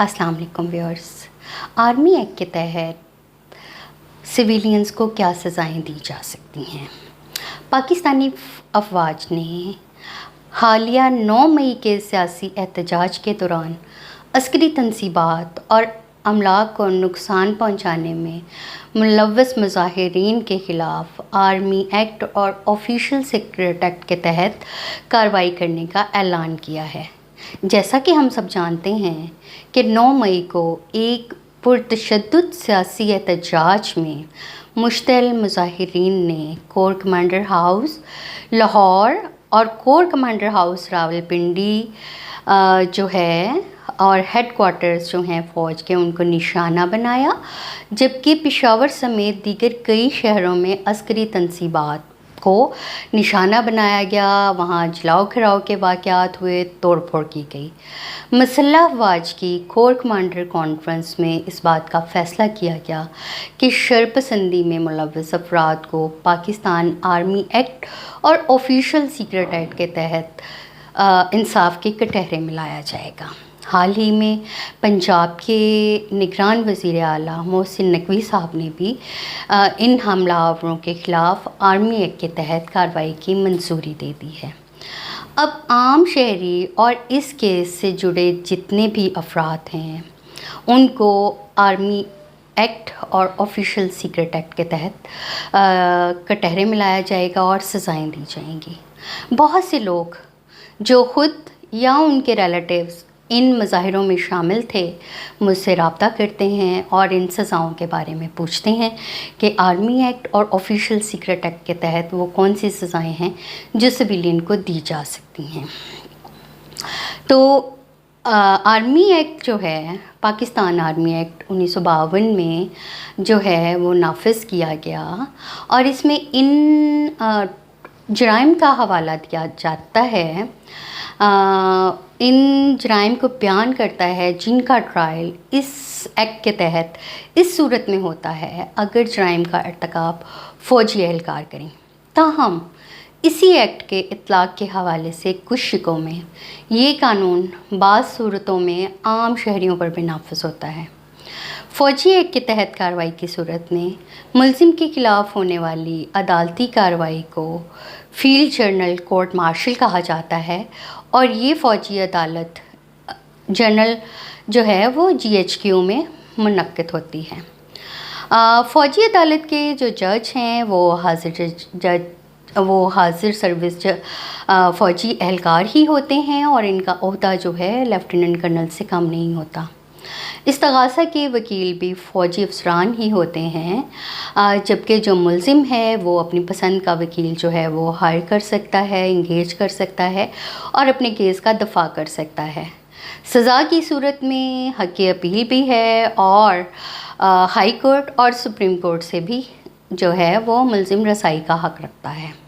अस्सलाम वालेकुम viewers. Army act के तहत सिविलियंस को क्या सज़ाएं दी जा सकती हैं? पाकिस्तानी अफवाज ने हालिया 9 मई के सियासी एहतजाज के दौरान अस्करी तनसीबात और अमलाक को नुकसान पहुंचाने में मुलव्वस मुजाहिरीन के ख़िलाफ़ आर्मी एक्ट और ऑफिशियल सीक्रेट एक्ट के तहत कार्रवाई करने का ऐलान किया है। जैसा कि हम सब जानते हैं कि 9 मई को एक पुरतशद्दुद सियासी एहतजाज में मुश्तल मुजाहिरीन ने कोर कमांडर हाउस लाहौर और कोर कमांडर हाउस रावलपिंडी जो है और हेड क्वार्टर्स जो हैं फ़ौज के, उनको निशाना बनाया, जबकि पेशावर समेत दीगर कई शहरों में अस्करी तनसीबात को निशाना बनाया गया। वहाँ जलाओ घराव के वाक़यात हुए, तोड़ फोड़ की गई। मसल्ह अफवाज की कोर कमांडर कॉन्फ्रेंस में इस बात का फ़ैसला किया गया कि शरपसंदी में मुलव्वस अफराद को पाकिस्तान आर्मी एक्ट और ऑफिशियल सीक्रेट एक्ट के तहत इंसाफ के कटहरे में लाया जाएगा। हाल ही में पंजाब के निगरान वज़ीर आला मोहसिन नकवी साहब ने भी इन हमलावरों के ख़िलाफ़ आर्मी एक्ट के तहत कार्रवाई की मंजूरी दे दी है। अब आम शहरी और इस केस से जुड़े जितने भी अफराद हैं उनको आर्मी एक्ट और ऑफिशियल सीक्रेट एक्ट के तहत कटहरे में लाया जाएगा और सज़ाएं दी जाएंगी। बहुत से लोग जो ख़ुद या उनके रिलेटिव्स इन मुजाहिरों में शामिल थे मुझसे रब्ता करते हैं और इन सज़ाओं के बारे में पूछते हैं कि आर्मी एक्ट और ऑफिशियल सीक्रेट एक्ट के तहत वो कौन सी सज़ाएं हैं जो सिविलियन को दी जा सकती हैं। तो आर्मी एक्ट जो है, पाकिस्तान आर्मी एक्ट 1952 में जो है वो नाफिज किया गया और इसमें इन जराइम का हवाला दिया जाता है, इन जराइम को बयान करता है जिनका ट्रायल इस एक्ट के तहत इस सूरत में होता है अगर जराइम का इर्तिकाब फ़ौजी एहलकार करें। ताहम इसी एक्ट के इतलाक़ के हवाले से कुछ शिकों में ये कानून बाज़ सूरतों में आम शहरियों पर भी नाफिज होता है। फ़ौजी एक्ट के तहत कार्रवाई की सूरत में मुलज़िम के ख़िलाफ़ होने वाली अदालती कार्रवाई को फील्ड जर्नल कोर्ट मार्शल कहा जाता है और ये फ़ौजी अदालत जनरल जो है वो GHQ में मुनक्किद होती है। फ़ौजी अदालत के जो जज हैं वो हाजिर सर्विस फ़ौजी एहलकार ही होते हैं और इनका ओहदा जो है लेफ्टिनेंट कर्नल से कम नहीं होता। इस्तग़ासा के वकील भी फ़ौजी अफसरान ही होते हैं, जबकि जो मुलज़िम है वो अपनी पसंद का वकील जो है वो हायर कर सकता है, इंगेज कर सकता है और अपने केस का दफ़ा कर सकता है। सज़ा की सूरत में हक़ अपील भी है और हाई कोर्ट और सुप्रीम कोर्ट से भी जो है वो मुलज़िम रसाई का हक़ रखता है।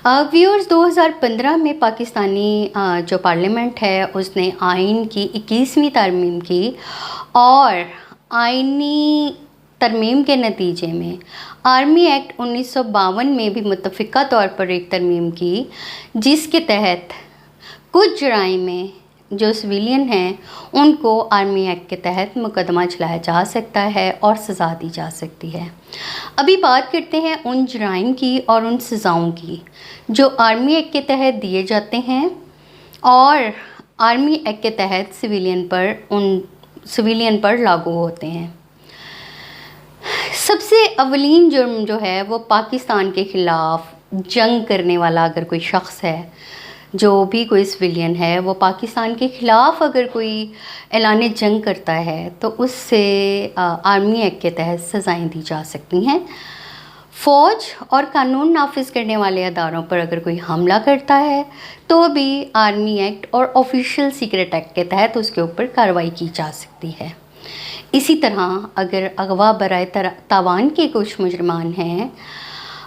व्यूअर्स, 2015 में पाकिस्तानी जो पार्लियामेंट है उसने आइन की 21वीं तरमीम की और आइनी तरमीम के नतीजे में आर्मी एक्ट 1952 में भी मुत्तफ़िक़ा तौर पर एक तरमीम की, जिसके तहत कुछ जराइम में जो सिविलियन हैं उनको आर्मी एक्ट के तहत मुकदमा चलाया जा सकता है और सज़ा दी जा सकती है। अभी बात करते हैं उन जराइम की और उन सज़ाओं की जो आर्मी एक्ट के तहत दिए जाते हैं और आर्मी एक्ट के तहत सिविलियन पर लागू होते हैं। सबसे अवलीन जुर्म जो है वो पाकिस्तान के ख़िलाफ़ जंग करने वाला अगर कोई शख्स है, जो भी कोई सिविलियन है, वो पाकिस्तान के ख़िलाफ़ अगर कोई ऐलान जंग करता है तो उससे आर्मी एक्ट के तहत सज़ाएं दी जा सकती हैं। फ़ौज और कानून नाफिज करने वाले अदारों पर अगर कोई हमला करता है तो भी आर्मी एक्ट और ऑफिशियल सीक्रेट एक्ट के तहत उसके ऊपर कार्रवाई की जा सकती है। इसी तरह अगर अगवा बराए तावान के कुछ मुजरमान हैं,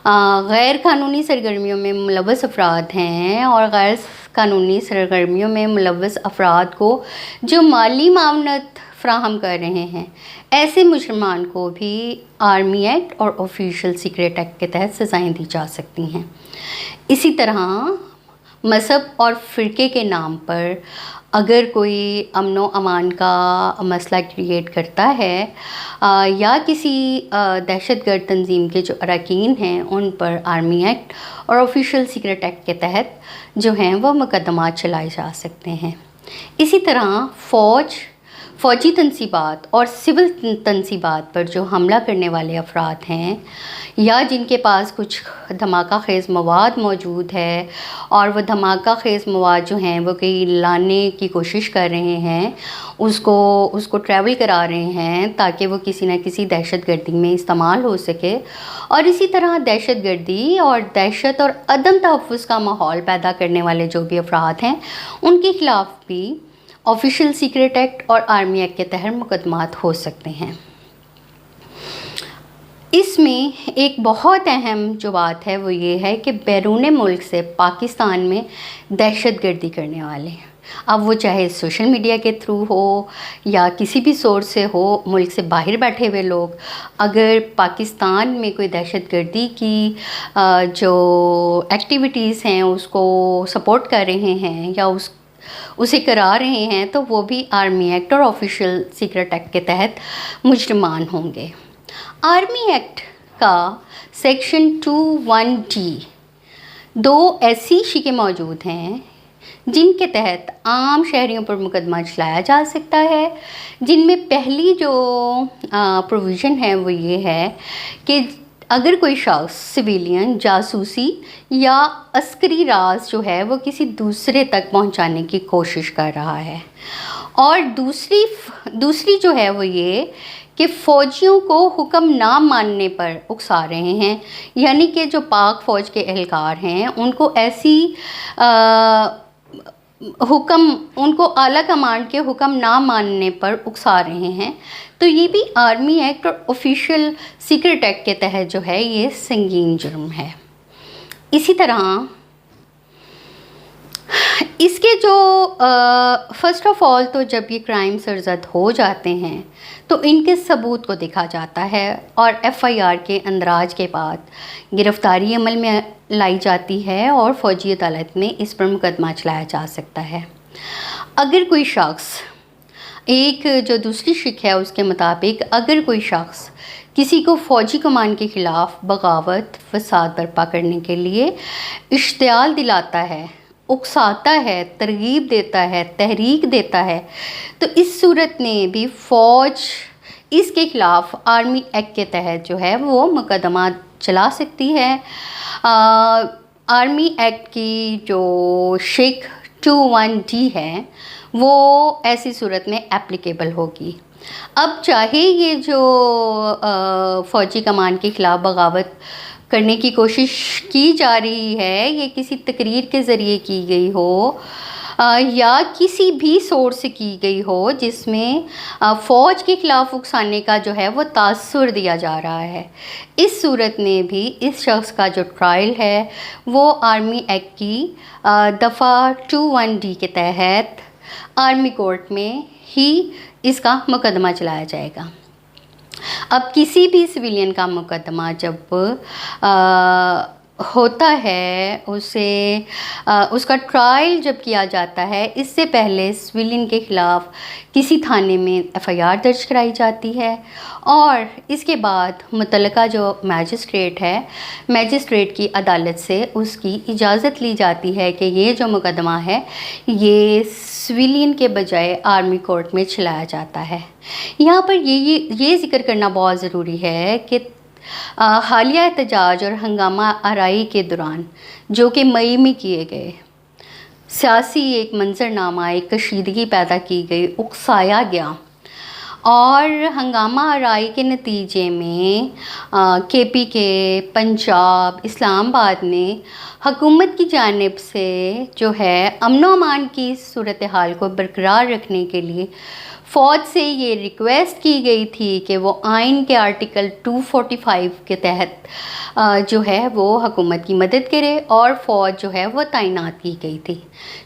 गैर कानूनी सरगर्मियों में मुलव्वस अफराद हैं और गैर कानूनी सरगर्मियों में मुलव्वस अफराद को जो माली मामनत फ़राहम कर रहे हैं, ऐसे मुजरमान को भी आर्मी एक्ट और ऑफिशियल सीक्रेट एक्ट के तहत सज़ाएं दी जा सकती हैं। इसी तरह مذہب اور فرقے کے نام پر اگر کوئی امن و امان کا مسئلہ کریٹ کرتا ہے یا کسی دہشت گرد تنظیم کے جو اراکین ہیں ان پر آرمی ایکٹ اور آفیشیل سیکرٹ ایکٹ کے تحت جو ہیں وہ مقدمات چلائے جا سکتے ہیں۔ اسی طرح فوجی تنصیبات اور سول تنصیبات پر جو حملہ کرنے والے افراد ہیں یا جن کے پاس کچھ دھماکہ خیز مواد موجود ہے اور وہ دھماکہ خیز مواد جو ہیں وہ کہیں لانے کی کوشش کر رہے ہیں، اس کو ٹریول کرا رہے ہیں تاکہ وہ کسی نہ کسی دہشت گردی میں استعمال ہو سکے، اور اسی طرح دہشت گردی اور دہشت اور عدم تحفظ کا ماحول پیدا کرنے والے جو بھی افراد ہیں ان کے خلاف بھی آفیشیل سیکرٹ ایکٹ اور آرمی ایکٹ کے تحت مقدمات ہو سکتے ہیں۔ اس میں ایک بہت اہم جو بات ہے وہ یہ ہے کہ بیرون ملک سے پاکستان میں دہشت گردی کرنے والے، اب وہ چاہے سوشل میڈیا کے تھرو ہو یا کسی بھی سورس سے ہو، ملک سے باہر بیٹھے ہوئے لوگ اگر پاکستان میں کوئی دہشت گردی کی جو ایکٹیویٹیز ہیں اس کو سپورٹ کر رہے ہیں یا اسے کرا رہے ہیں تو وہ بھی آرمی ایکٹ اور آفیشیل سیکرٹ ایکٹ کے تحت مجرمان ہوں گے۔ آرمی ایکٹ کا سیکشن 21D 2 ایسی شکیں موجود ہیں جن کے تحت عام شہریوں پر مقدمہ چلایا جا سکتا ہے، جن میں پہلی جو پروویژن ہے وہ یہ ہے کہ اگر کوئی شخص سویلین، جاسوسی یا عسکری راز جو ہے وہ کسی دوسرے تک پہنچانے کی کوشش کر رہا ہے، اور دوسری جو ہے وہ یہ کہ فوجیوں کو حکم نہ ماننے پر اکسا رہے ہیں، یعنی کہ جو پاک فوج کے اہلکار ہیں ان کو ایسی ان کو اعلیٰ کمانڈ کے حکم نہ ماننے پر اکسا رہے ہیں، تو یہ بھی آرمی ایکٹ اور آفیشیل سیکرٹ ایکٹ کے تحت جو ہے یہ سنگین جرم ہے۔ اسی طرح اس کے جو فرسٹ آف آل تو جب یہ کرائم سرزد ہو جاتے ہیں تو ان کے ثبوت کو دیکھا جاتا ہے اور ایف آئی آر کے اندراج کے بعد گرفتاری عمل میں لائی جاتی ہے اور فوجی عدالت میں اس پر مقدمہ چلایا جا سکتا ہے۔ اگر کوئی شخص، ایک جو دوسری شک ہے اس کے مطابق، اگر کوئی شخص کسی کو فوجی کمان کے خلاف بغاوت، فساد برپا کرنے کے لیے اشتعال دلاتا ہے، اکساتا ہے، ترغیب دیتا ہے، تحریک دیتا ہے، تو اس صورت میں بھی فوج اس کے خلاف آرمی ایکٹ کے تحت جو ہے وہ مقدمہ چلا سکتی ہے۔ آرمی ایکٹ کی جو شک 21D ہے وہ ایسی صورت میں اپلیکیبل ہوگی۔ اب چاہے یہ جو فوجی کمان کے خلاف بغاوت کرنے کی کوشش کی جا رہی ہے یہ کسی تقریر کے ذریعے کی گئی ہو یا کسی بھی سورس سے کی گئی ہو جس میں فوج کے خلاف اکسانے کا جو ہے وہ تاثر دیا جا رہا ہے، اس صورت میں بھی اس شخص کا جو ٹرائل ہے وہ آرمی ایکٹ کی دفعہ 21D کے تحت آرمی کورٹ میں ہی اس کا مقدمہ چلایا جائے گا۔ اب کسی بھی سویلین کا مقدمہ جب ہوتا ہے، اس کا ٹرائل جب کیا جاتا ہے، اس سے پہلے سویلین کے خلاف کسی تھانے میں ایف آئی آر درج کرائی جاتی ہے اور اس کے بعد متعلقہ جو میجسٹریٹ ہے، میجسٹریٹ کی عدالت سے اس کی اجازت لی جاتی ہے کہ یہ جو مقدمہ ہے یہ سویلین کے بجائے آرمی کورٹ میں چلایا جاتا ہے۔ یہاں پر یہ ذکر کرنا بہت ضروری ہے کہ حالیہ احتجاج اور ہنگامہ آرائی کے دوران جو کہ مئی میں کیے گئے، سیاسی ایک منظرنامہ، ایک کشیدگی پیدا کی گئی، اکسایا گیا، اور ہنگامہ آرائی کے نتیجے میں کے پی کے، پنجاب، اسلام آباد میں حکومت کی جانب سے جو ہے امن و امان کی صورتحال کو برقرار رکھنے کے لیے فوج سے یہ ریکویسٹ کی گئی تھی کہ وہ آئین کے آرٹیکل 245 کے تحت جو ہے وہ حکومت کی مدد کرے، اور فوج جو ہے وہ تعینات کی گئی تھی۔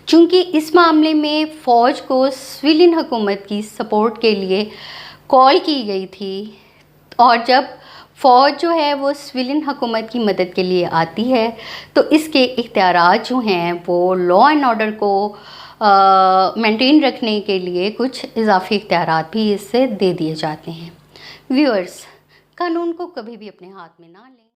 چونکہ اس معاملے میں فوج کو سویلین حکومت کی سپورٹ کے لیے کال کی گئی تھی، اور جب فوج جو ہے وہ سویلین حکومت کی مدد کے لیے آتی ہے، تو اس کے اختیارات جو ہیں وہ لا اینڈ آرڈر کو مینٹین رکھنے کے لیے کچھ اضافی اختیارات بھی اس سے دے دیے جاتے ہیں۔ ویورز، قانون کو کبھی بھی اپنے ہاتھ میں نہ لیں۔